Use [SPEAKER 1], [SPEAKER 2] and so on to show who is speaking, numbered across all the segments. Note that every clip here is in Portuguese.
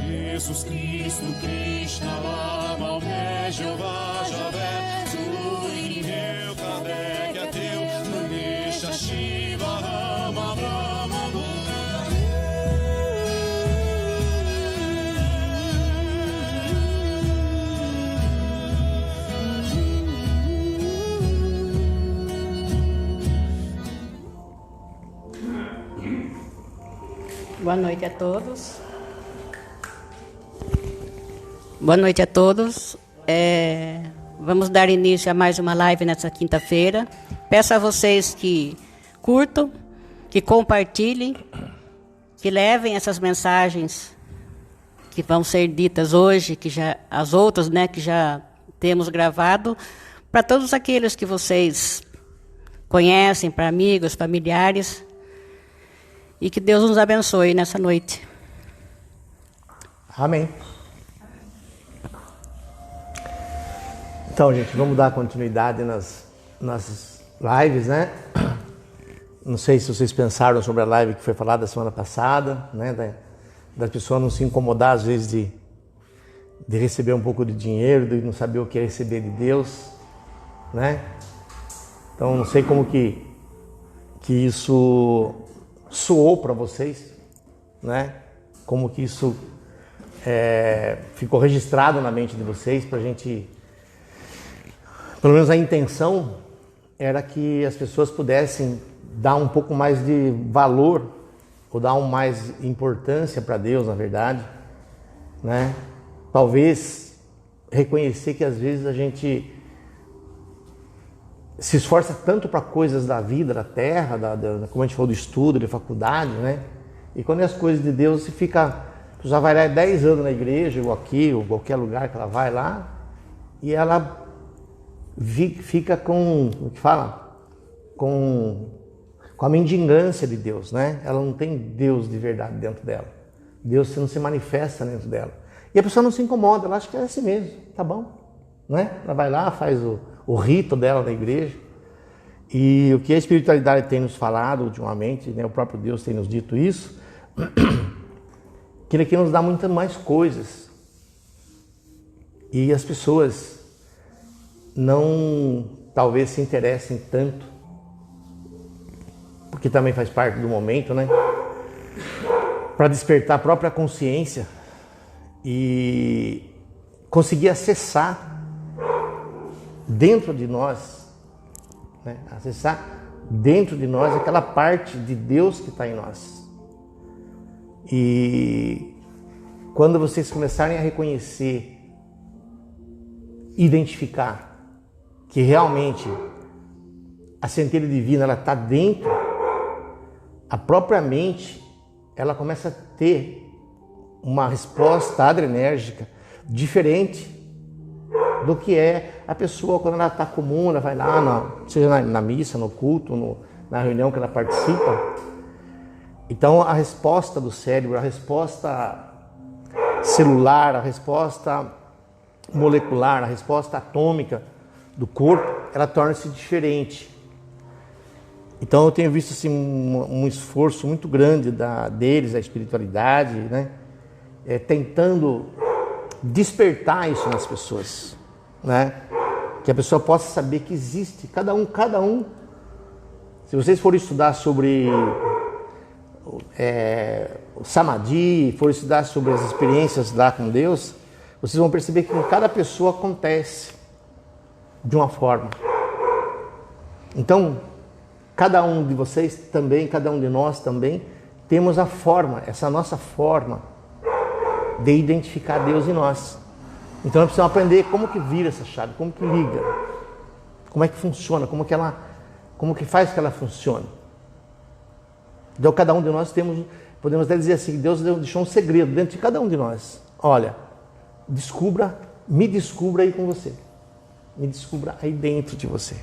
[SPEAKER 1] Jesus Cristo, Krishna, Lama, Omé, Jeová, Javé, Zulu, Inheu, Kardec, Ateu, Ganesha, Shiva, Rama, Brahma,
[SPEAKER 2] Boa noite a todos. Boa noite a todos. Vamos dar início a mais uma live nessa quinta-feira. Peço a vocês que curtam, que compartilhem, que levem essas mensagens que vão ser ditas hoje, que já as outras, né, que já temos gravado, para todos aqueles que vocês conhecem, para amigos, familiares. E que Deus nos abençoe nessa noite.
[SPEAKER 3] Amém. Então, gente, vamos dar continuidade nas lives, né? Não sei se vocês pensaram sobre a live que foi falada semana passada, né? Da pessoa não se incomodar, às vezes, de receber um pouco de dinheiro, de não saber o que é receber de Deus, né? Então, não sei como que isso soou para vocês, né? Como que isso ficou registrado na mente de vocês, para a gente, pelo menos a intenção era que as pessoas pudessem dar um pouco mais de valor, ou dar mais importância para Deus, na verdade, né? Talvez reconhecer que às vezes a gente se esforça tanto para coisas da vida, da terra, como a gente falou, do estudo, da faculdade, né? E quando é as coisas de Deus, você já vai lá 10 anos na igreja, ou aqui, ou qualquer lugar que ela vai lá, e ela fica com, o que fala? Com a mendigância de Deus, né? Ela não tem Deus de verdade dentro dela. Deus não se manifesta dentro dela. E a pessoa não se incomoda, ela acha que é assim mesmo, tá bom, né? Ela vai lá, faz o rito dela na igreja. E o que a espiritualidade tem nos falado ultimamente, né, o próprio Deus tem nos dito isso, que Ele quer nos dar muitas mais coisas. E as pessoas não, talvez, se interessem tanto, porque também faz parte do momento, né? Para despertar a própria consciência e conseguir acessar dentro de nós, né? Acessar dentro de nós aquela parte de Deus que está em nós. E quando vocês começarem a reconhecer, identificar que realmente a centelha divina ela está dentro, a própria mente ela começa a ter uma resposta adrenérgica diferente do que é a pessoa quando ela está comum, ela vai lá, seja na missa, no culto, na reunião que ela participa. Então a resposta do cérebro, a resposta celular, a resposta molecular, a resposta atômica do corpo, ela torna-se diferente. Então eu tenho visto assim, um esforço muito grande deles, a espiritualidade, né? Tentando despertar isso nas pessoas, né? Que a pessoa possa saber que existe, cada um. Se vocês forem estudar sobre o Samadhi, forem estudar sobre as experiências lá com Deus, vocês vão perceber que em cada pessoa acontece de uma forma. Então, cada um de vocês também, cada um de nós também, temos a forma, essa nossa forma de identificar Deus em nós. Então nós precisamos aprender como que vira essa chave, como que liga, como é que funciona, como que faz que ela funcione. Então cada um de nós podemos até dizer assim, Deus deixou um segredo dentro de cada um de nós. Olha, me descubra aí com você, me descubra aí dentro de você.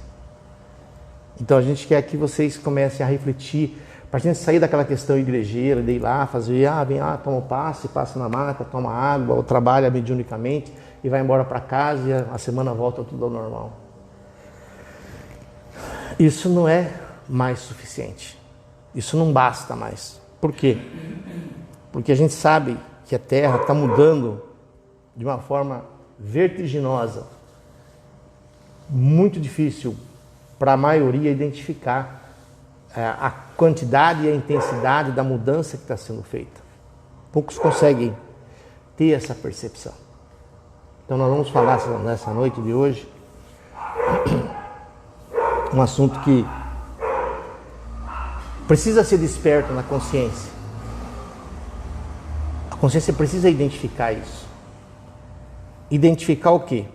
[SPEAKER 3] Então a gente quer que vocês comecem a refletir, para a gente sair daquela questão igrejeira, de ir lá, fazer, vem lá, toma o passe, passa na maca, toma água, ou trabalha mediunicamente e vai embora para casa e a semana volta tudo ao normal. Isso não é mais suficiente. Isso não basta mais. Por quê? Porque a gente sabe que a Terra está mudando de uma forma vertiginosa, muito difícil para a maioria identificar a quantidade e a intensidade da mudança que está sendo feita. Poucos conseguem ter essa percepção. Então nós vamos falar nessa noite de hoje um assunto que precisa ser desperto na consciência. A consciência precisa identificar isso. Identificar o quê?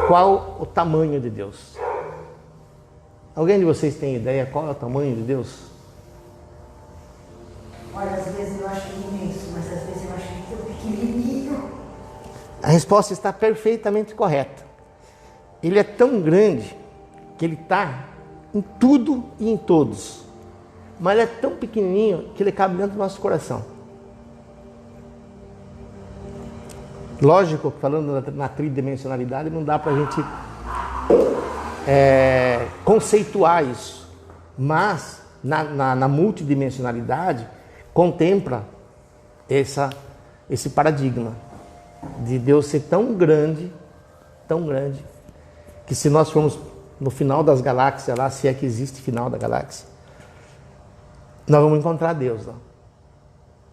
[SPEAKER 3] Qual o tamanho de Deus? Alguém de vocês tem ideia qual é o tamanho de Deus?
[SPEAKER 4] Olha, às vezes eu acho imenso, mas às vezes eu acho que é pequenininho.
[SPEAKER 3] A resposta está perfeitamente correta. Ele é tão grande que ele está em tudo e em todos. Mas ele é tão pequenininho que ele cabe dentro do nosso coração. Lógico, falando na tridimensionalidade, não dá para a gente conceituar isso. Mas na multidimensionalidade contempla esse paradigma de Deus ser tão grande, que se nós formos no final das galáxias lá, se é que existe final da galáxia, nós vamos encontrar Deus lá.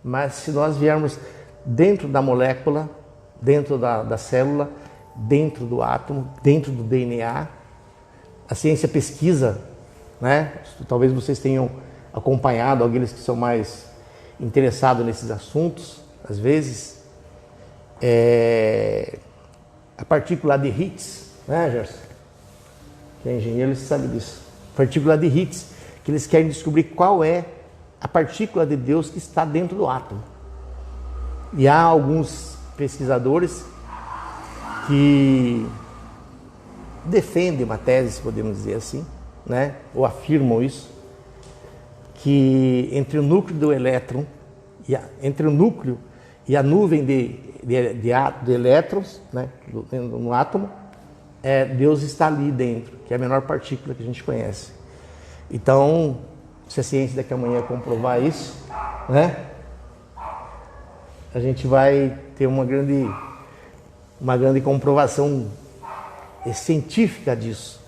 [SPEAKER 3] Mas se nós viermos dentro da molécula, dentro da célula, dentro do átomo, dentro do DNA, a ciência pesquisa, né? Talvez vocês tenham acompanhado, aqueles que são mais interessados nesses assuntos, às vezes, a partícula de Higgs, né, Gerson? Que é engenheiro, você sabe disso. Partícula de Higgs, que eles querem descobrir qual é a partícula de Deus que está dentro do átomo. E há alguns pesquisadores que defendem uma tese, se podemos dizer assim, né? Ou afirmam isso, que entre o núcleo do elétron, entre o núcleo e a nuvem de elétrons, né? No átomo, Deus está ali dentro, que é a menor partícula que a gente conhece. Então, se a ciência daqui a amanhã comprovar isso, né? A gente vai ter uma grande comprovação científica disso.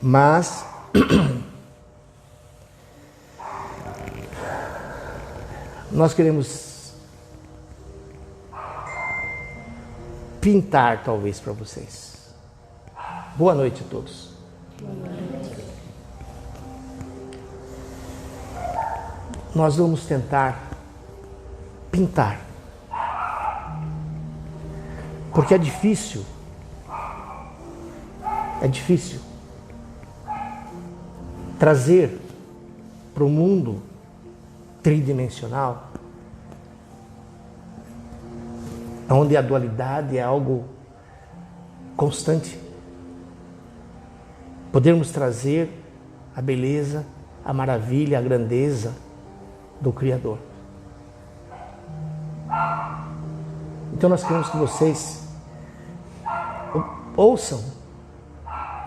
[SPEAKER 3] Mas nós queremos pintar talvez para vocês. Boa noite a todos. Boa noite. Nós vamos tentar pintar. Porque é difícil trazer para o mundo tridimensional, onde a dualidade é algo constante, podermos trazer a beleza, a maravilha, a grandeza do Criador. Então nós queremos que vocês ouçam,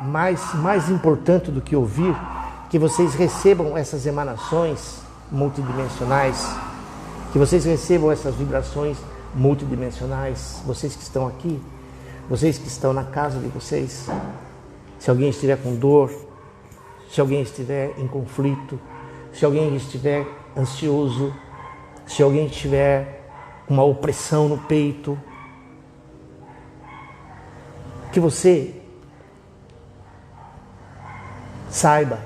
[SPEAKER 3] mais importante do que ouvir, que vocês recebam essas emanações multidimensionais, que vocês recebam essas vibrações multidimensionais, vocês que estão aqui, vocês que estão na casa de vocês, se alguém estiver com dor, se alguém estiver em conflito, se alguém estiver ansioso, se alguém estiver com uma opressão no peito, que você saiba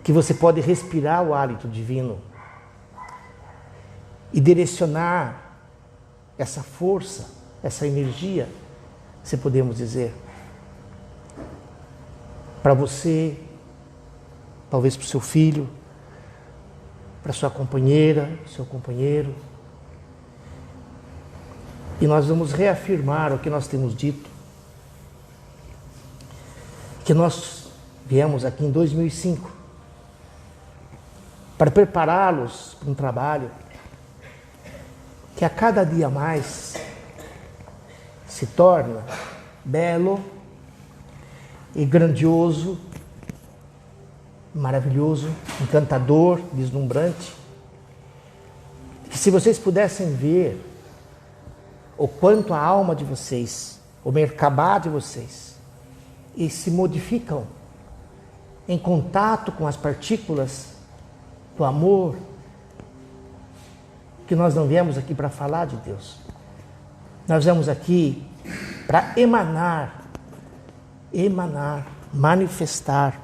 [SPEAKER 3] que você pode respirar o hálito divino e direcionar essa força, essa energia, se podemos dizer, para você, talvez para o seu filho, para sua companheira, seu companheiro. E nós vamos reafirmar o que nós temos dito, que nós viemos aqui em 2005 para prepará-los para um trabalho que a cada dia mais se torna belo e grandioso maravilhoso, encantador, deslumbrante. Que se vocês pudessem ver o quanto a alma de vocês, o Merkabah de vocês, e se modificam em contato com as partículas do amor, que nós não viemos aqui para falar de Deus. Nós viemos aqui para emanar, manifestar,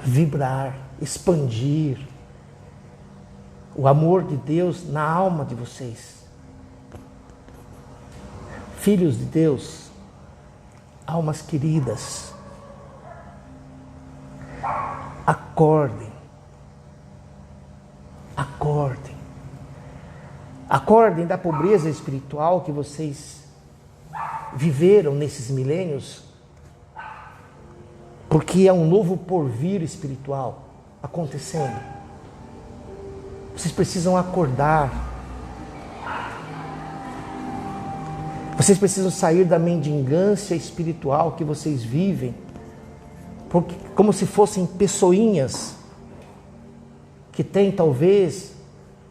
[SPEAKER 3] vibrar, expandir o amor de Deus na alma de vocês. Filhos de Deus, almas queridas, acordem, acordem, acordem da pobreza espiritual que vocês viveram nesses milênios, porque é um novo porvir espiritual acontecendo. Vocês precisam acordar. Vocês precisam sair da mendigância espiritual que vocês vivem, porque, como se fossem pessoinhas que têm talvez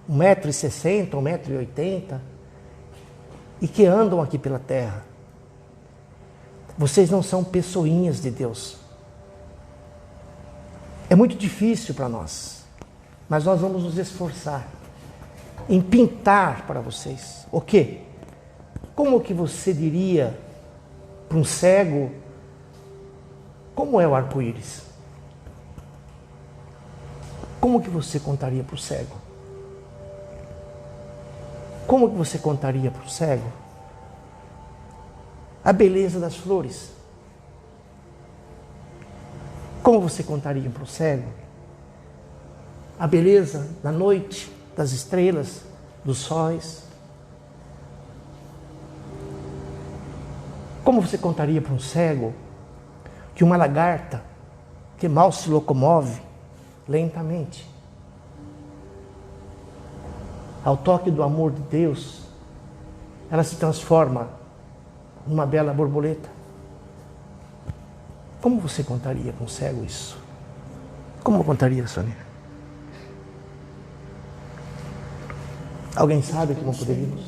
[SPEAKER 3] 1,60 m, 1,80 m e que andam aqui pela terra. Vocês não são pessoinhas de Deus. É muito difícil para nós, mas nós vamos nos esforçar em pintar para vocês. O quê? Como que você diria para um cego como é o arco-íris? Como que você contaria para o cego? Como que você contaria para o cego a beleza das flores? Como você contaria para o cego a beleza da noite, das estrelas, dos sóis? Como você contaria para um cego que uma lagarta que mal se locomove lentamente, ao toque do amor de Deus, ela se transforma numa bela borboleta? Como você contaria para um cego isso? Como contaria, Sônia? Alguém sabe como poderíamos?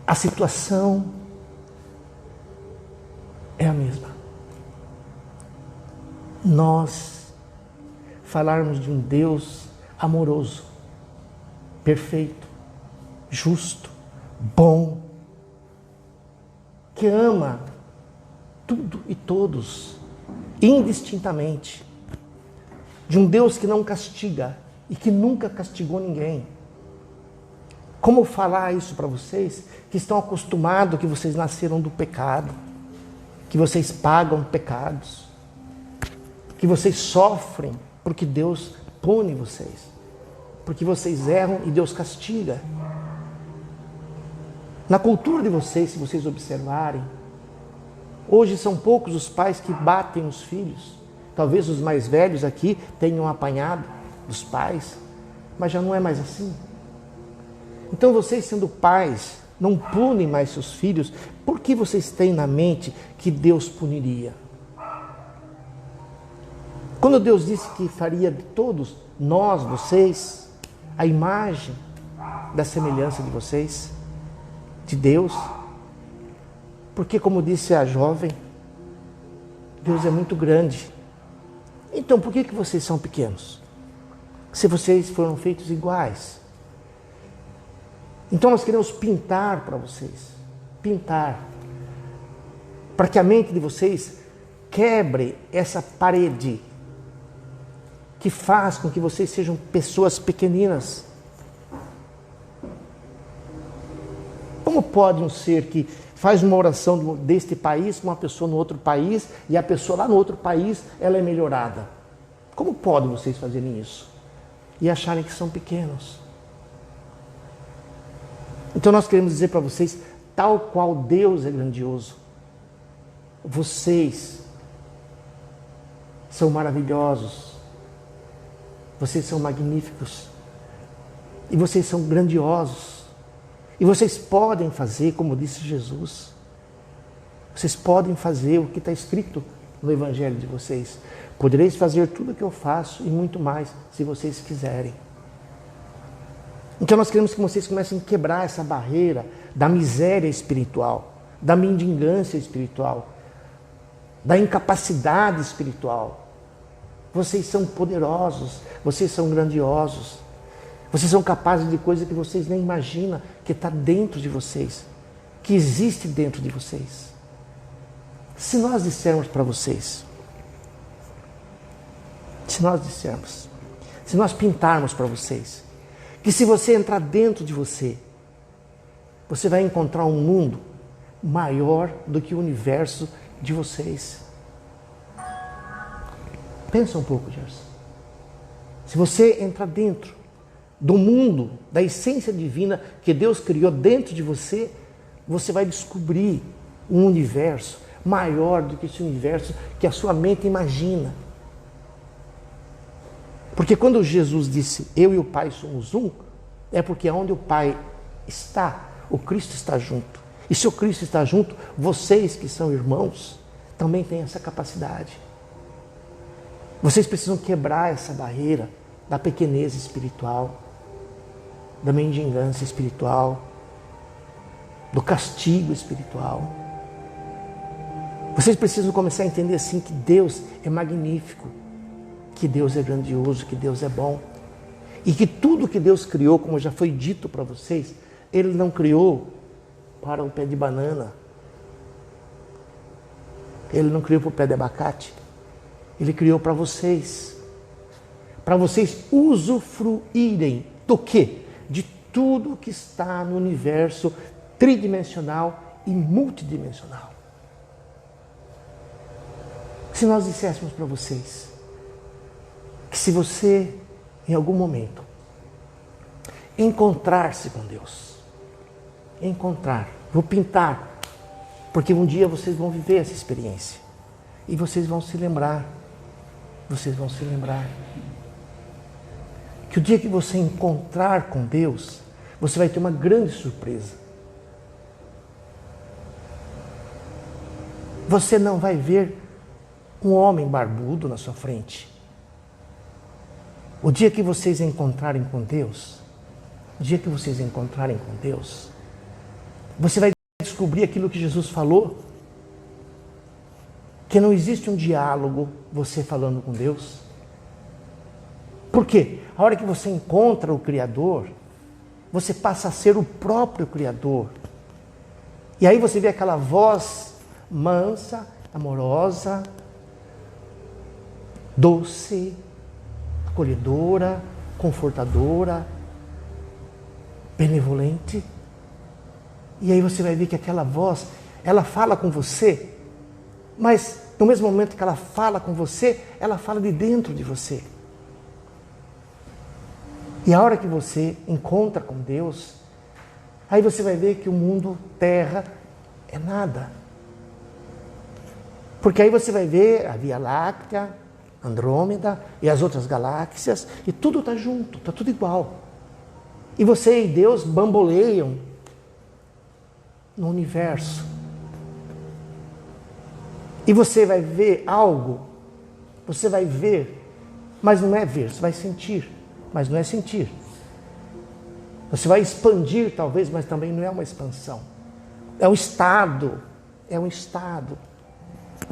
[SPEAKER 3] A situação é a mesma. Nós falarmos de um Deus amoroso, perfeito, justo, bom, que ama tudo e todos, indistintamente. De um Deus que não castiga e que nunca castigou ninguém. Como falar isso para vocês que estão acostumados que vocês nasceram do pecado, que vocês pagam pecados, que vocês sofrem porque Deus pune vocês, porque vocês erram e Deus castiga. Na cultura de vocês, se vocês observarem, hoje são poucos os pais que batem os filhos. Talvez os mais velhos aqui tenham apanhado dos pais, mas já não é mais assim. Então vocês, sendo pais, não punem mais seus filhos. Por que vocês têm na mente que Deus puniria? Quando Deus disse que faria de todos nós, vocês, a imagem da semelhança de vocês, de Deus, porque, como disse a jovem, Deus é muito grande. Então, por que vocês são pequenos? Se vocês foram feitos iguais. Então, nós queremos pintar para vocês. Pintar. Para que a mente de vocês quebre essa parede que faz com que vocês sejam pessoas pequeninas. Como pode um ser que faz uma oração deste país com uma pessoa no outro país e a pessoa lá no outro país, ela é melhorada? Como podem vocês fazerem isso? E acharem que são pequenos? Então nós queremos dizer para vocês, tal qual Deus é grandioso, vocês são maravilhosos, vocês são magníficos, e vocês são grandiosos. E vocês podem fazer, como disse Jesus, Vocês podem fazer o que está escrito no Evangelho de vocês. Podereis fazer tudo o que eu faço e muito mais, se vocês quiserem. Então nós queremos que vocês comecem a quebrar essa barreira da miséria espiritual, da mendigância espiritual, da incapacidade espiritual. Vocês são poderosos, vocês são grandiosos, vocês são capazes de coisas que vocês nem imaginam que está dentro de vocês, que existe dentro de vocês. Se nós dissermos para vocês, se nós pintarmos para vocês, que se você entrar dentro de você, você vai encontrar um mundo maior do que o universo de vocês. Pensa um pouco, Gerson. Se você entrar dentro do mundo, da essência divina que Deus criou dentro de você, você vai descobrir um universo maior do que esse universo que a sua mente imagina. Porque quando Jesus disse, eu e o Pai somos um, é porque onde o Pai está, o Cristo está junto. E se o Cristo está junto, vocês que são irmãos, também têm essa capacidade. Vocês precisam quebrar essa barreira da pequenez espiritual, da mendigância espiritual, do castigo espiritual. Vocês precisam começar a entender assim que Deus é magnífico, que Deus é grandioso, que Deus é bom. E que tudo que Deus criou, como já foi dito para vocês, Ele não criou para o pé de banana. Ele não criou para o pé de abacate. Ele criou para vocês. Para vocês usufruírem do quê? De tudo que está no universo tridimensional e multidimensional. Se nós disséssemos para vocês que se você, em algum momento, encontrar-se com Deus, vou pintar, porque um dia vocês vão viver essa experiência e vocês vão se lembrar, que o dia que você encontrar com Deus, você vai ter uma grande surpresa. Você não vai ver um homem barbudo na sua frente. O dia que vocês encontrarem com Deus, você vai descobrir aquilo que Jesus falou, que não existe um diálogo, você falando com Deus. Por quê? A hora que você encontra o Criador, você passa a ser o próprio Criador. E aí você vê aquela voz mansa, amorosa, doce, acolhedora, confortadora, benevolente. E aí você vai ver que aquela voz, ela fala com você, mas no mesmo momento que ela fala com você, ela fala de dentro de você. E a hora que você encontra com Deus, aí você vai ver que o mundo Terra é nada. Porque aí você vai ver a Via Láctea, Andrômeda e as outras galáxias, e tudo está junto, está tudo igual. E você e Deus bamboleiam no universo. E você vai ver algo, você vai ver, mas não é ver, você vai sentir, mas não é sentir. Você vai expandir talvez, mas também não é uma expansão. É um estado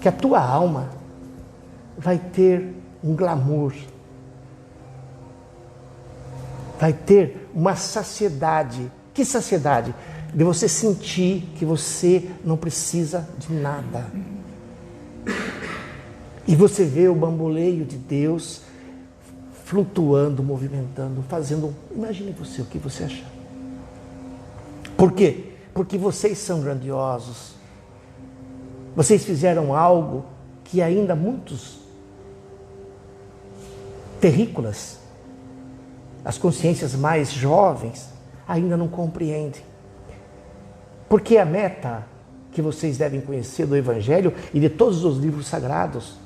[SPEAKER 3] que a tua alma vai ter um glamour, vai ter uma saciedade. Que saciedade? De você sentir que você não precisa de nada. E você vê o bamboleio de Deus flutuando, movimentando, fazendo... Imagine você, o que você achar. Por quê? Porque vocês são grandiosos. Vocês fizeram algo que ainda muitos terrícolas, as consciências mais jovens, ainda não compreendem. Porque a meta que vocês devem conhecer do Evangelho e de todos os livros sagrados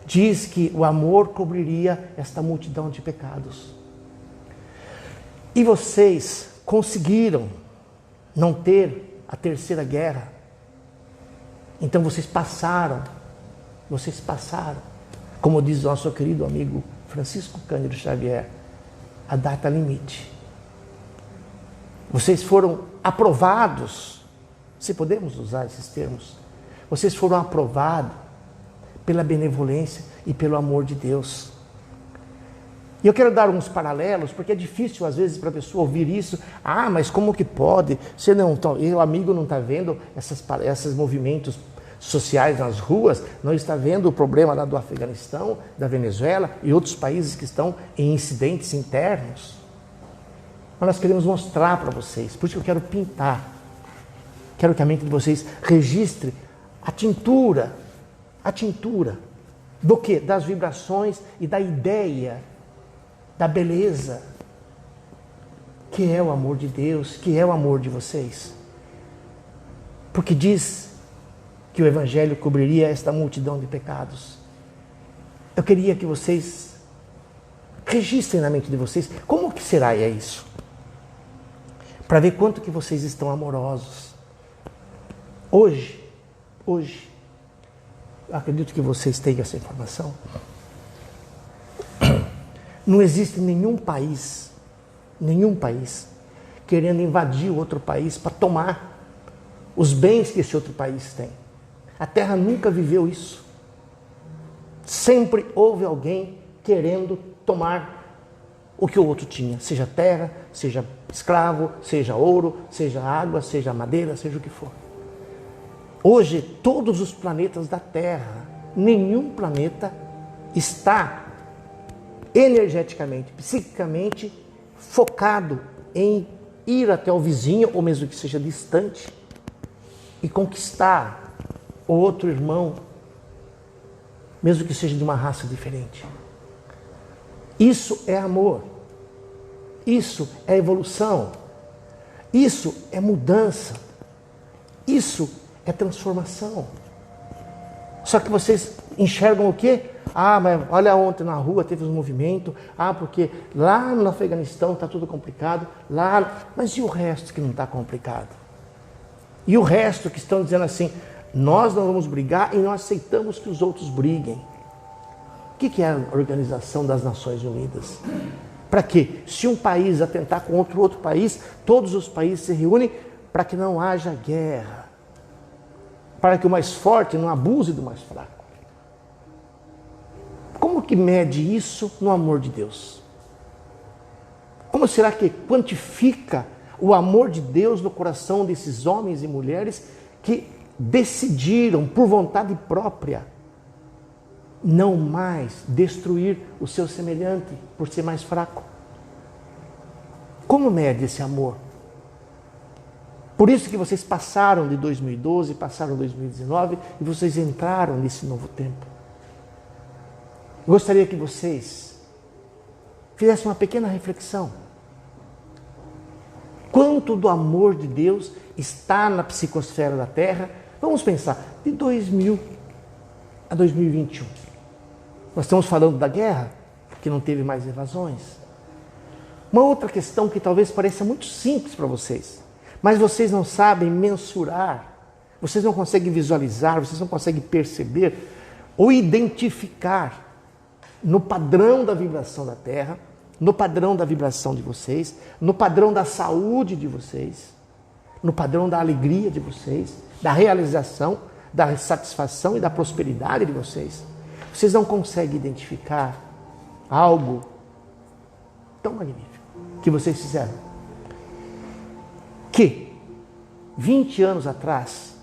[SPEAKER 3] diz que o amor cobriria esta multidão de pecados. E vocês conseguiram não ter a terceira guerra. Então vocês passaram, como diz o nosso querido amigo Francisco Cândido Xavier, a data limite. Vocês foram aprovados, se podemos usar esses termos, vocês foram aprovados pela benevolência e pelo amor de Deus. E eu quero dar uns paralelos, porque é difícil às vezes para a pessoa ouvir isso. Ah, mas como que pode? O amigo não está vendo esses movimentos sociais nas ruas, não está vendo o problema lá do Afeganistão, da Venezuela e outros países que estão em incidentes internos. Mas nós queremos mostrar para vocês, por isso que eu quero pintar. Quero que a mente de vocês registre a tintura do quê? Das vibrações e da ideia, da beleza, que é o amor de Deus, que é o amor de vocês. Porque diz que o Evangelho cobriria esta multidão de pecados. Eu queria que vocês registrem na mente de vocês como que será isso. Para ver quanto que vocês estão amorosos. Hoje, eu acredito que vocês têm essa informação. Não existe nenhum país querendo invadir outro país para tomar os bens que esse outro país tem. A Terra nunca viveu isso. Sempre houve alguém querendo tomar o que o outro tinha, seja terra, seja escravo, seja ouro, seja água, seja madeira, seja o que for. Hoje, todos os planetas da Terra, nenhum planeta está energeticamente, psiquicamente focado em ir até o vizinho, ou mesmo que seja distante, e conquistar o outro irmão, mesmo que seja de uma raça diferente. Isso é amor. Isso é evolução. Isso é mudança. Isso é transformação. Só que vocês enxergam o quê? Ah, mas olha, ontem na rua teve um movimento. Ah, porque lá no Afeganistão está tudo complicado. Mas e o resto que não está complicado? E o resto que estão dizendo assim, nós não vamos brigar e não aceitamos que os outros briguem. O que é a Organização das Nações Unidas? Para quê? Se um país atentar com outro país, todos os países se reúnem para que não haja guerra. Para que o mais forte não abuse do mais fraco. Como que mede isso no amor de Deus? Como será que quantifica o amor de Deus no coração desses homens e mulheres que decidiram, por vontade própria, não mais destruir o seu semelhante por ser mais fraco? Como mede esse amor? Por isso que vocês passaram de 2012, passaram 2019 e vocês entraram nesse novo tempo. Gostaria que vocês fizessem uma pequena reflexão. Quanto do amor de Deus está na psicosfera da Terra? Vamos pensar, de 2000 a 2021. Nós estamos falando da guerra, que não teve mais invasões. Uma outra questão que talvez pareça muito simples para vocês, mas vocês não sabem mensurar, vocês não conseguem visualizar, vocês não conseguem perceber ou identificar no padrão da vibração da Terra, no padrão da vibração de vocês, no padrão da saúde de vocês, no padrão da alegria de vocês, da realização, da satisfação e da prosperidade de vocês. Vocês não conseguem identificar algo tão magnífico que vocês fizeram. Que 20 anos atrás,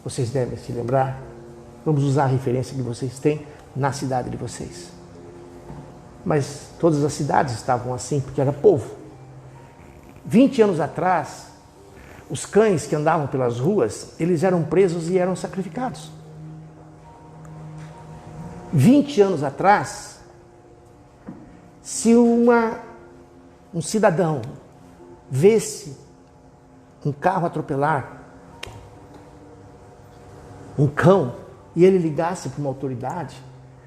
[SPEAKER 3] vocês devem se lembrar, vamos usar a referência que vocês têm na cidade de vocês. Mas todas as cidades estavam assim, porque era povo. 20 anos atrás, os cães que andavam pelas ruas, eles eram presos e eram sacrificados. 20 anos atrás, se um cidadão visse um carro atropelar um cão e ele ligasse para uma autoridade,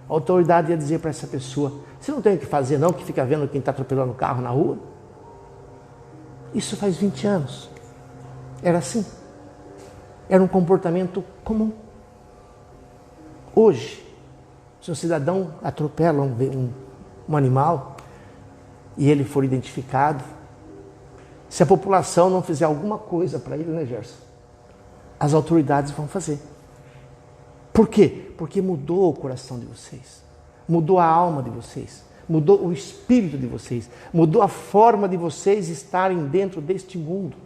[SPEAKER 3] a autoridade ia dizer para essa pessoa, você não tem o que fazer não, que fica vendo quem está atropelando o carro na rua? Isso faz 20 anos. Era assim. Era um comportamento comum. Hoje, se um cidadão atropela um animal e ele for identificado, se a população não fizer alguma coisa para ele, né, Gerson? As autoridades vão fazer. Por quê? Porque mudou o coração de vocês, mudou a alma de vocês, mudou o espírito de vocês, mudou a forma de vocês estarem dentro deste mundo.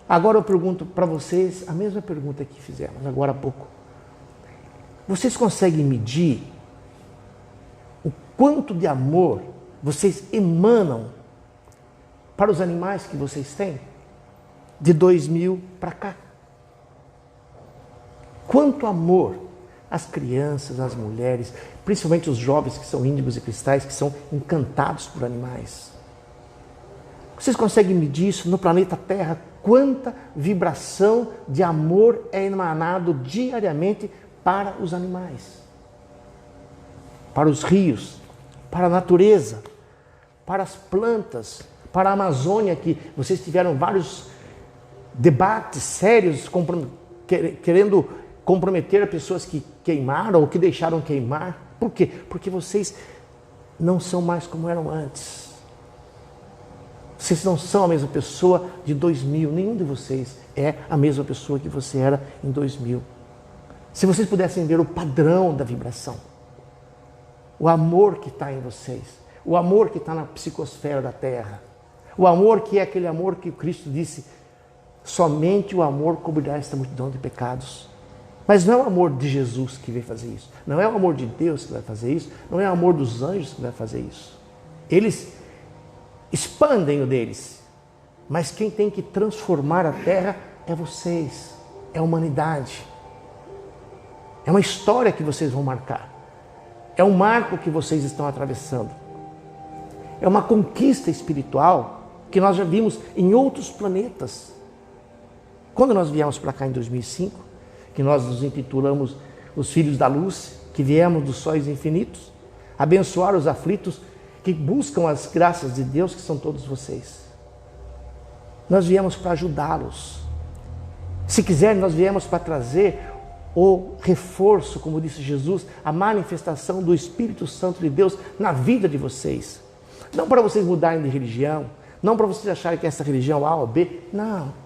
[SPEAKER 3] Agora eu pergunto para vocês a mesma pergunta que fizemos agora há pouco. Vocês conseguem medir o quanto de amor vocês emanam para os animais que vocês têm? De 2000 para cá. Quanto amor as crianças, as mulheres, principalmente os jovens que são índigos e cristais, que são encantados por animais. Vocês conseguem medir isso no planeta Terra? Quanta vibração de amor é emanado diariamente para os animais, para os rios, para a natureza, para as plantas, para a Amazônia, que vocês tiveram vários debates sérios querendo comprometer pessoas que queimaram ou que deixaram queimar. Por quê? Porque vocês não são mais como eram antes. Vocês não são a mesma pessoa de 2000. Nenhum de vocês é a mesma pessoa que você era em 2000. Se vocês pudessem ver o padrão da vibração, o amor que está em vocês, o amor que está na psicosfera da Terra, o amor que é aquele amor que Cristo disse, somente o amor cobrirá esta multidão de pecados. Mas não é o amor de Jesus que vai fazer isso. Não é o amor de Deus que vai fazer isso. Não é o amor dos anjos que vai fazer isso. Eles expandem o deles. Mas quem tem que transformar a terra é vocês. É a humanidade. É uma história que vocês vão marcar. É um marco que vocês estão atravessando. É uma conquista espiritual que nós já vimos em outros planetas. Quando nós viemos para cá em 2005, que nós nos intitulamos os Filhos da Luz, que viemos dos sóis infinitos, abençoar os aflitos que buscam as graças de Deus, que são todos vocês. Nós viemos para ajudá-los. Se quiser, nós viemos para trazer o reforço, como disse Jesus, a manifestação do Espírito Santo de Deus na vida de vocês. Não para vocês mudarem de religião, não para vocês acharem que essa religião A ou B, não.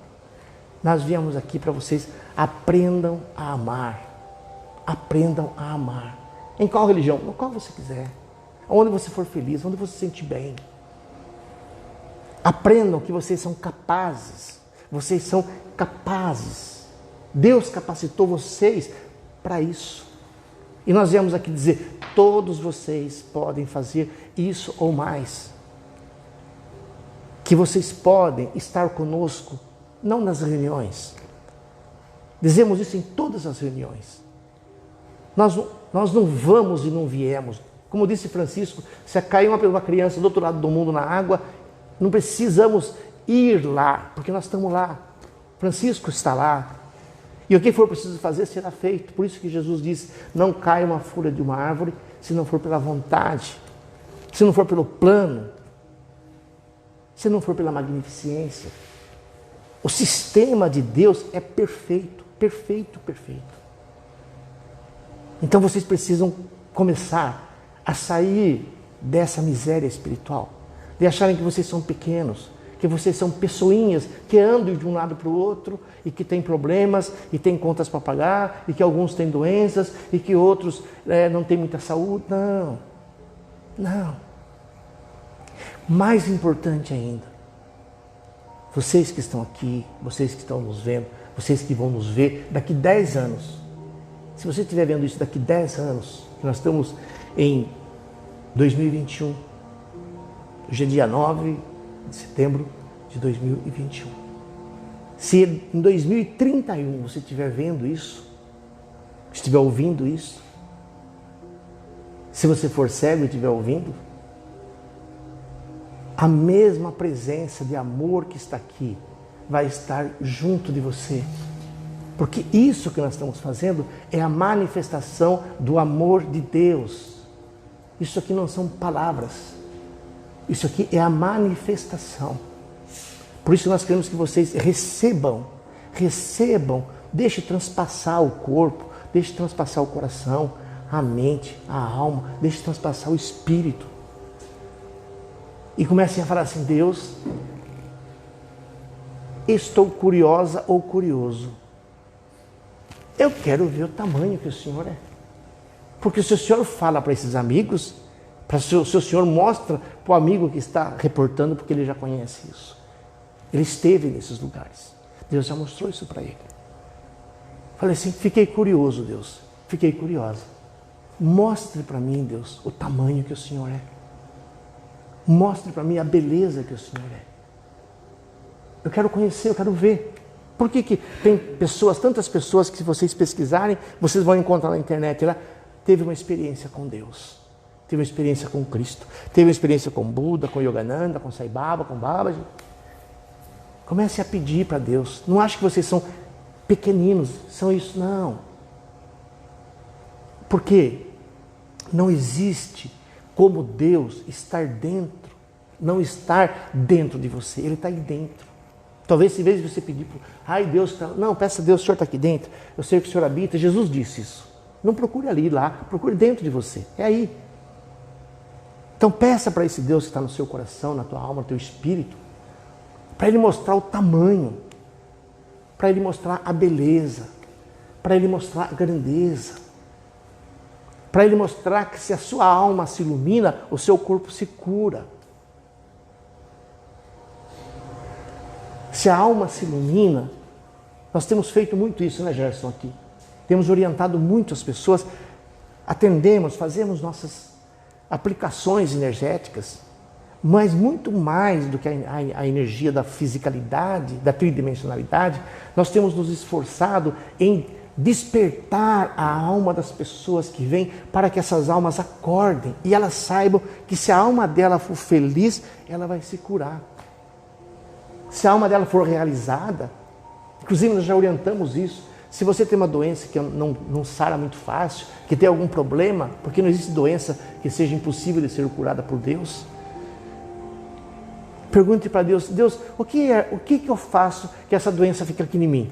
[SPEAKER 3] Nós viemos aqui para vocês aprendam a amar. Aprendam a amar. Em qual religião? No qual você quiser. Onde você for feliz, onde você se sente bem. Aprendam que vocês são capazes. Vocês são capazes. Deus capacitou vocês para isso. E nós viemos aqui dizer, todos vocês podem fazer isso ou mais. Que vocês podem estar conosco, não nas reuniões. Dizemos isso em todas as reuniões. Nós não vamos e não viemos. Como disse Francisco, se cair uma criança do outro lado do mundo na água, não precisamos ir lá, porque nós estamos lá. Francisco está lá. E o que for preciso fazer será feito. Por isso que Jesus disse, não cai uma folha de uma árvore se não for pela vontade, se não for pelo plano, se não for pela magnificência. O sistema de Deus é perfeito, perfeito, perfeito. Então vocês precisam começar a sair dessa miséria espiritual, de acharem que vocês são pequenos, que vocês são pessoinhas que andam de um lado para o outro e que têm problemas e têm contas para pagar e que alguns têm doenças e que outros não têm muita saúde. Não, não. Mais importante ainda, vocês que estão aqui, vocês que estão nos vendo, vocês que vão nos ver daqui 10 anos. Se você estiver vendo isso daqui 10 anos, que nós estamos em 2021, hoje é dia 9 de setembro de 2021. Se em 2031 você estiver vendo isso, estiver ouvindo isso, se você for cego e estiver ouvindo, a mesma presença de amor que está aqui vai estar junto de você. Porque isso que nós estamos fazendo é a manifestação do amor de Deus. Isso aqui não são palavras. Isso aqui é a manifestação. Por isso nós queremos que vocês recebam recebam, deixe transpassar o corpo, deixe transpassar o coração, a mente, a alma, deixe transpassar o espírito. E comecem a falar assim: Deus, estou curiosa ou curioso. Eu quero ver o tamanho que o Senhor é. Porque se o Senhor fala para esses amigos, se o Senhor mostra para o amigo que está reportando, porque ele já conhece isso. Ele esteve nesses lugares. Deus já mostrou isso para ele. Falei assim: fiquei curioso, Deus. Fiquei curiosa. Mostre para mim, Deus, o tamanho que o Senhor é. Mostre para mim a beleza que o Senhor é. Eu quero conhecer, eu quero ver. Por que tem pessoas, tantas pessoas que se vocês pesquisarem, vocês vão encontrar na internet lá, teve uma experiência com Deus. Teve uma experiência com Cristo. Teve uma experiência com Buda, com Yogananda, com Sai Baba, com Babaji. Comece a pedir para Deus. Não ache que vocês são pequeninos, são isso, não. Porque não existe como Deus estar dentro, não estar dentro de você. Ele está aí dentro. Talvez, em vez de você pedir, ai Deus, não, peça a Deus, o Senhor está aqui dentro. Eu sei que o Senhor habita. Jesus disse isso. Não procure ali, lá, procure dentro de você. É aí. Então peça para esse Deus que está no seu coração, na tua alma, no teu espírito, para Ele mostrar o tamanho, para Ele mostrar a beleza, para Ele mostrar a grandeza, para Ele mostrar que se a sua alma se ilumina, o seu corpo se cura. Se a alma se ilumina, nós temos feito muito isso, né, Gerson, aqui. Temos orientado muito as pessoas, atendemos, fazemos nossas aplicações energéticas, mas muito mais do que a energia da fisicalidade, da tridimensionalidade, nós temos nos esforçado em despertar a alma das pessoas que vêm, para que essas almas acordem e elas saibam que se a alma dela for feliz, ela vai se curar. Se a alma dela for realizada, inclusive nós já orientamos isso, se você tem uma doença que não sara muito fácil, que tem algum problema, porque não existe doença que seja impossível de ser curada por Deus, pergunte para Deus: Deus, o que eu faço que essa doença fique aqui em mim?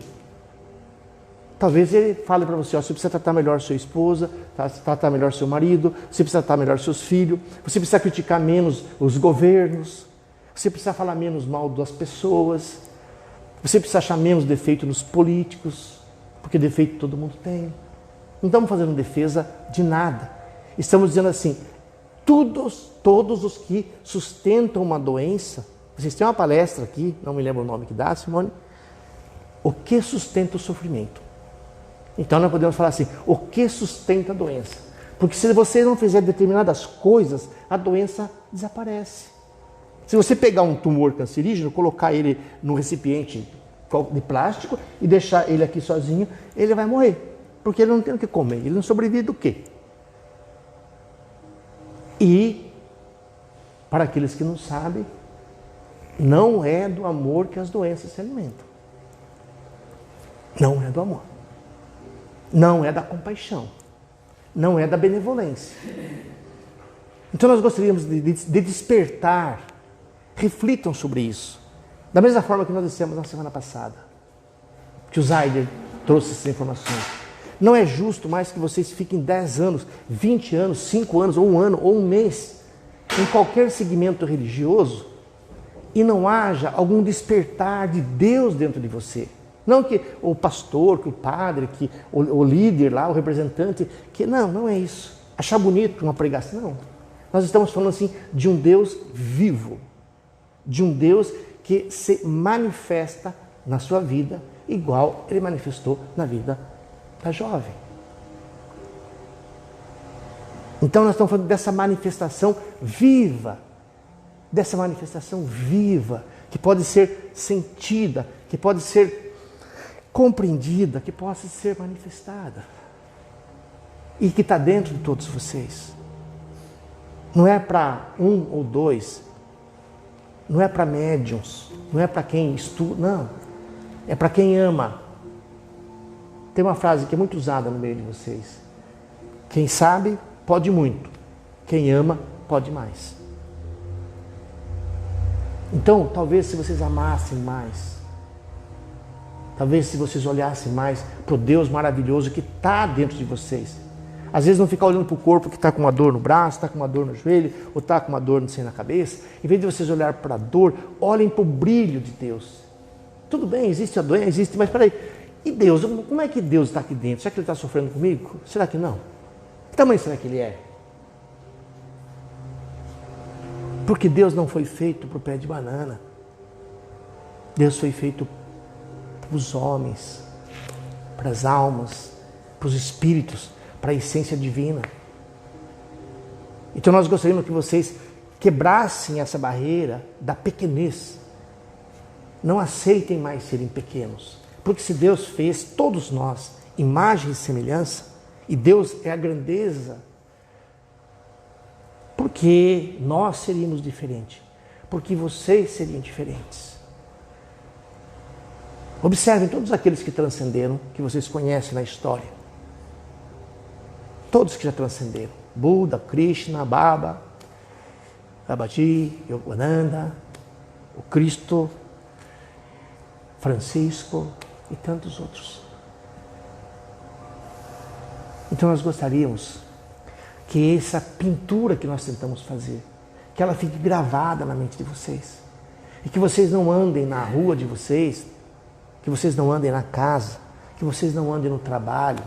[SPEAKER 3] Talvez Ele fale para você: ó, você precisa tratar melhor sua esposa, tratar melhor seu marido, você precisa tratar melhor seus filhos, você precisa criticar menos os governos, você precisa falar menos mal das pessoas, você precisa achar menos defeito nos políticos, porque defeito todo mundo tem. Não estamos fazendo defesa de nada. Estamos dizendo assim: todos os que sustentam uma doença, vocês têm uma palestra aqui, não me lembro o nome que dá, Simone, o que sustenta o sofrimento. Então nós podemos falar assim: o que sustenta a doença? Porque se você não fizer determinadas coisas, a doença desaparece. Se você pegar um tumor cancerígeno, colocar ele num recipiente de plástico e deixar ele aqui sozinho, ele vai morrer. Porque ele não tem o que comer. Ele não sobrevive do quê? E, para aqueles que não sabem, não é do amor que as doenças se alimentam. Não é do amor. Não é da compaixão. Não é da benevolência. Então nós gostaríamos de despertar. Reflitam sobre isso. Da mesma forma que nós dissemos na semana passada, que o Zaider trouxe essas informações. Não é justo mais que vocês fiquem 10 anos, 20 anos, 5 anos, ou 1 ano, ou 1 mês, em qualquer segmento religioso, e não haja algum despertar de Deus dentro de você. Não que o pastor, que o padre, que o líder lá, o representante, que não é isso. Achar bonito uma pregação, não. Nós estamos falando assim de um Deus vivo, de um Deus que se manifesta na sua vida, igual Ele manifestou na vida da jovem. Então nós estamos falando dessa manifestação viva, que pode ser sentida, que pode ser compreendida, que possa ser manifestada. E que está dentro de todos vocês. Não é para 1 ou 2, não é para médiuns, não é para quem estuda, não. É para quem ama. Tem uma frase que é muito usada no meio de vocês. Quem sabe, pode muito. Quem ama, pode mais. Então, talvez se vocês amassem mais, Talvez se vocês olhassem mais para o Deus maravilhoso que está dentro de vocês. Às vezes não ficar olhando para o corpo que está com uma dor no braço, está com uma dor no joelho, ou está com uma dor não sei, na cabeça. Em vez de vocês olhar para a dor, olhem para o brilho de Deus. Tudo bem, existe a doença, existe, mas peraí. E Deus, como é que Deus está aqui dentro? Será que Ele está sofrendo comigo? Será que não? Que tamanho será que Ele é? Porque Deus não foi feito para o pé de banana. Deus foi feito para os homens, para as almas, para os espíritos, para a essência divina. Então nós gostaríamos que vocês quebrassem essa barreira da pequenez. Não aceitem mais serem pequenos. Porque se Deus fez todos nós imagem e semelhança, e Deus é a grandeza, porque nós seríamos diferentes, porque vocês seriam diferentes. Observem todos aqueles que transcenderam, que vocês conhecem na história. Todos que já transcenderam. Buda, Krishna, Baba, Babaji, Yogananda, o Cristo, Francisco e tantos outros. Então nós gostaríamos que essa pintura que nós tentamos fazer, que ela fique gravada na mente de vocês. E que vocês não andem na rua de vocês, que vocês não andem na casa, que vocês não andem no trabalho,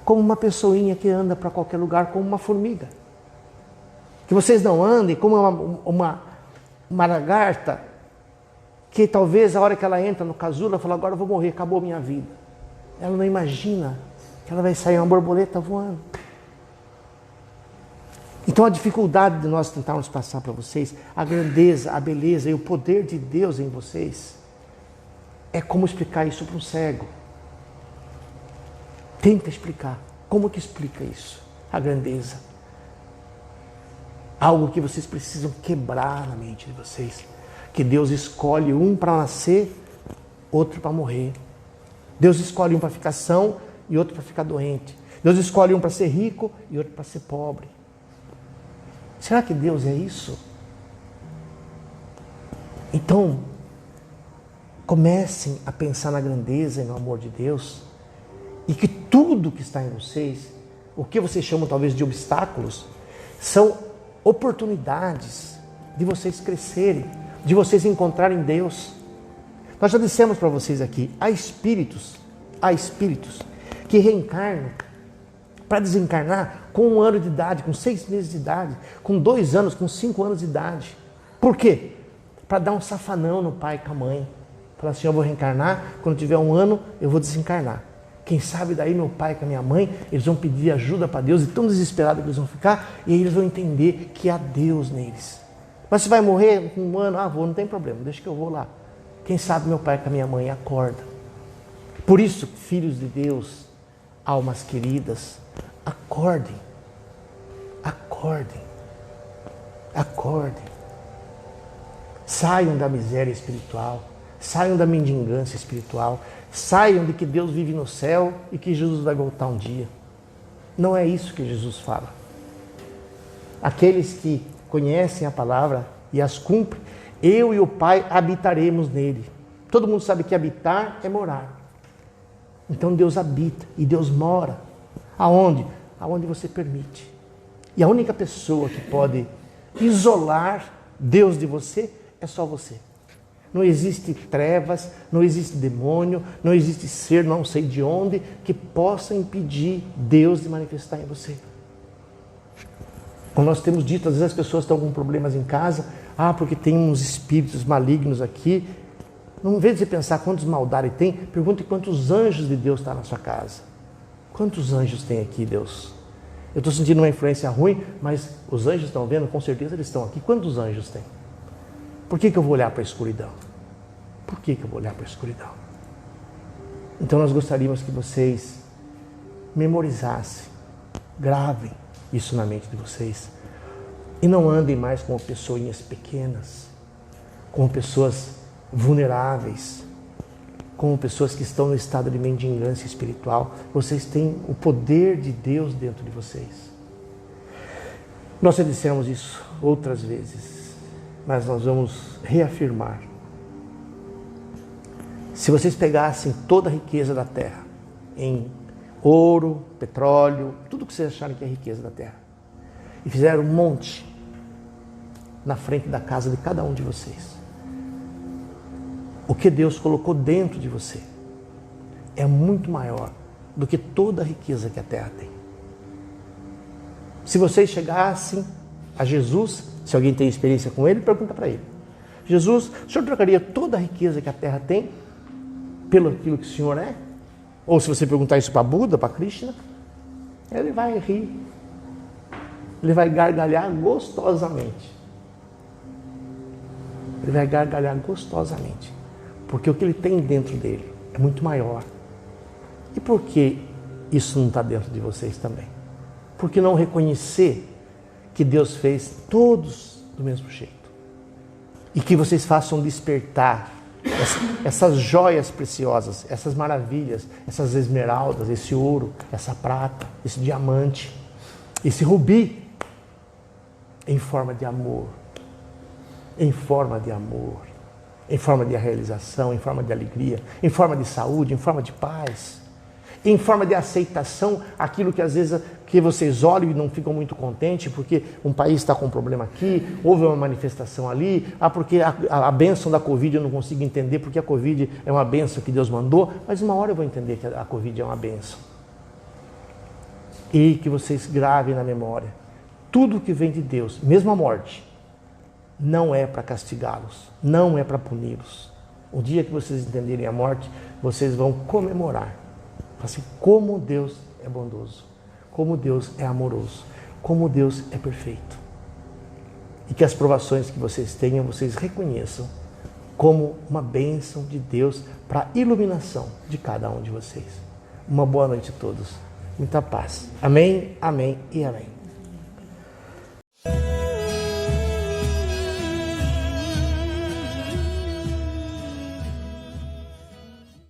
[SPEAKER 3] como uma pessoinha que anda para qualquer lugar, como uma formiga. Que vocês não andem como uma lagarta, que talvez a hora que ela entra no casulo, ela fala, agora eu vou morrer, acabou a minha vida. Ela não imagina que ela vai sair uma borboleta voando. Então a dificuldade de nós tentarmos passar para vocês a grandeza, a beleza e o poder de Deus em vocês é como explicar isso para um cego. Tenta explicar. Como que explica isso? A grandeza. Algo que vocês precisam quebrar na mente de vocês. Que Deus escolhe um para nascer, outro para morrer. Deus escolhe um para ficar são e outro para ficar doente. Deus escolhe um para ser rico e outro para ser pobre. Será que Deus é isso? Então, comecem a pensar na grandeza e no amor de Deus e que tudo que está em vocês, o que vocês chamam talvez de obstáculos, são oportunidades de vocês crescerem, de vocês encontrarem Deus. Nós já dissemos para vocês aqui, há espíritos que reencarnam para desencarnar com 1 ano de idade, com 6 meses de idade, com 2 anos, com 5 anos de idade. Por quê? Para dar um safanão no pai e com a mãe. Falar assim, eu vou reencarnar, quando tiver 1 ano eu vou desencarnar. Quem sabe daí meu pai com a minha mãe, eles vão pedir ajuda para Deus, e tão desesperados que eles vão ficar, e aí eles vão entender que há Deus neles. Mas você vai morrer com 1 ano? Vou, não tem problema, deixa que eu vou lá. Quem sabe meu pai com a minha mãe acorda. Por isso, filhos de Deus, almas queridas, acordem, acordem, acordem. Saiam da miséria espiritual, saiam da mendigância espiritual, saiam de que Deus vive no céu e que Jesus vai voltar um dia. Não é isso que Jesus fala. Aqueles que conhecem a palavra e as cumprem, eu e o Pai habitaremos nele. Todo mundo sabe que habitar é morar. Então Deus habita e Deus mora. Aonde? Aonde você permite. E a única pessoa que pode isolar Deus de você é só você. Não existe trevas, não existe demônio, não existe ser, não sei de onde, que possa impedir Deus de manifestar em você. Como nós temos dito, às vezes as pessoas estão com problemas em casa, porque tem uns espíritos malignos aqui. Não, em vez de pensar quantos maldades tem, pergunte quantos anjos de Deus está na sua casa. Quantos anjos tem aqui, Deus? Eu estou sentindo uma influência ruim, mas os anjos estão vendo, com certeza eles estão aqui. Quantos anjos tem? Por que eu vou olhar para a escuridão? Por que eu vou olhar para a escuridão? Então nós gostaríamos que vocês memorizassem, gravem isso na mente de vocês. E não andem mais como pessoinhas pequenas, como pessoas vulneráveis, como pessoas que estão no estado de mendigância espiritual. Vocês têm o poder de Deus dentro de vocês. Nós já dissemos isso outras vezes, mas nós vamos reafirmar. Se vocês pegassem toda a riqueza da terra, em ouro, petróleo, tudo que vocês acharem que é riqueza da terra, e fizeram um monte na frente da casa de cada um de vocês, o que Deus colocou dentro de você é muito maior do que toda a riqueza que a terra tem. Se vocês chegassem a Jesus, se alguém tem experiência com ele, pergunta para ele: Jesus, o senhor trocaria toda a riqueza que a terra tem pelo aquilo que o senhor é? Ou se você perguntar isso para Buda, para Krishna, ele vai rir, ele vai gargalhar gostosamente. Ele vai gargalhar gostosamente, porque o que ele tem dentro dele é muito maior. E por que isso não está dentro de vocês também? Por que não reconhecer que Deus fez todos do mesmo jeito? E que vocês façam despertar essas joias preciosas, essas maravilhas, essas esmeraldas, esse ouro, essa prata, esse diamante, esse rubi, em forma de amor, em forma de amor, em forma de realização, em forma de alegria, em forma de saúde, em forma de paz, em forma de aceitação, aquilo que às vezes que vocês olham e não ficam muito contentes porque um país está com um problema aqui, houve uma manifestação ali, porque a bênção da Covid eu não consigo entender, porque a Covid é uma bênção que Deus mandou, mas uma hora eu vou entender que a Covid é uma bênção. E que vocês gravem na memória, tudo que vem de Deus, mesmo a morte, não é para castigá-los, não é para puni-los. O dia que vocês entenderem a morte, vocês vão comemorar. Assim, como Deus é bondoso, como Deus é amoroso, como Deus é perfeito. E que as provações que vocês tenham, vocês reconheçam como uma bênção de Deus para a iluminação de cada um de vocês. Uma boa noite a todos. Muita paz. Amém, amém e amém.